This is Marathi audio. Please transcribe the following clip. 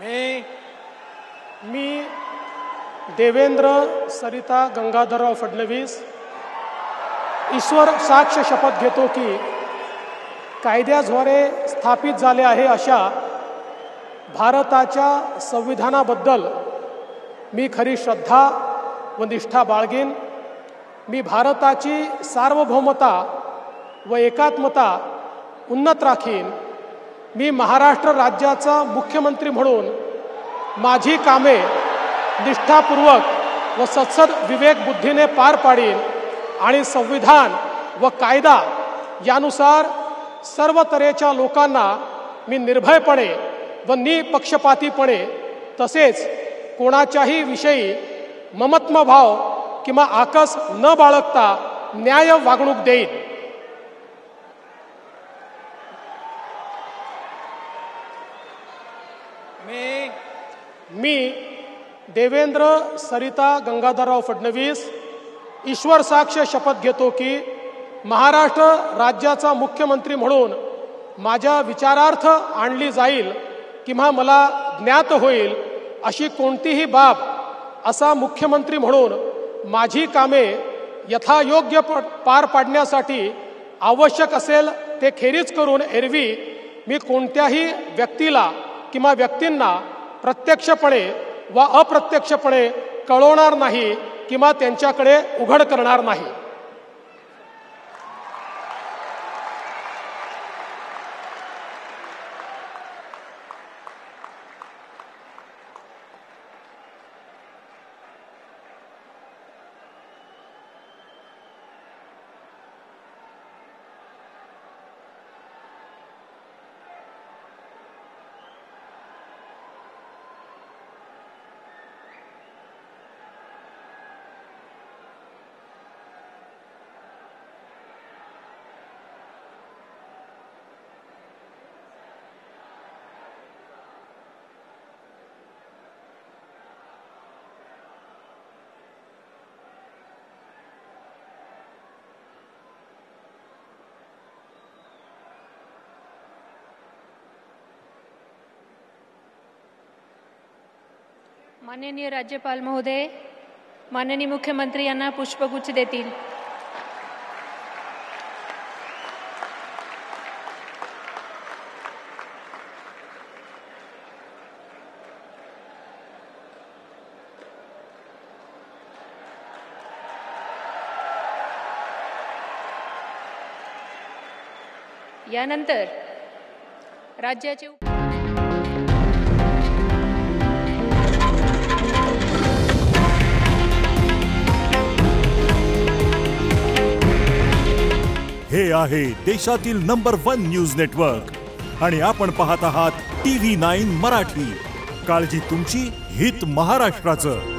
मी देवेंद्र सरिता गंगाधरराव फडणवीस ईश्वर साक्ष शपथ घेतो की कायद्याद्वारे स्थापित झाले आहे अशा भारताच्या संविधानाबद्दल मी खरी श्रद्धा व निष्ठा बाळगीन। मी भारताची सार्वभौमता व एकात्मता उन्नत राखीन। मी महाराष्ट्र राज्याचा मुख्यमंत्री म्हणून माझी कामे निष्ठापूर्वक व सत्सद विवेक बुद्धीने पार पाडीन आणि संविधान व कायदा यानुसार सर्व तऱ्हेच्या लोकांना मी निर्भयपणे व निपक्षपातीपणे तसेच कोणाच्याही विषयी ममत्वभाव किंवा आकस न बाळगता न्याय वागणूक देईन। मी देवेंद्र सरिता गंगाधरराव फडणवीस ईश्वर साक्ष शपथ घेतो की महाराष्ट्र राज्याचा मुख्यमंत्री म्हणून माझ्या विचारार्थ आणली जाईल किंवा मला ज्ञात होईल अशी कोणतीही बाब असा मुख्यमंत्री म्हणून माझी कामे यथायोग्य पार पाडण्यासाठी आवश्यक असेल ते खेरीज करून एरवी मी कोणत्याही व्यक्तीला किंवा व्यक्तींना प्रत्यक्षपणे व अप्रत्यक्षपणे कळवणार नाही किंवा त्यांच्याकडे उघड करणार नाही। माननीय राज्यपाल महोदय, माननीय मुख्यमंत्री यांना पुष्पगुच्छ देतील। यानंतर राज्याचे हे आहे देशातील नंबर 1 न्यूज नेटवर्क आणि आपण पाहत आहात TV9 मराठी। काळजी तुमची, हित महाराष्ट्राचं।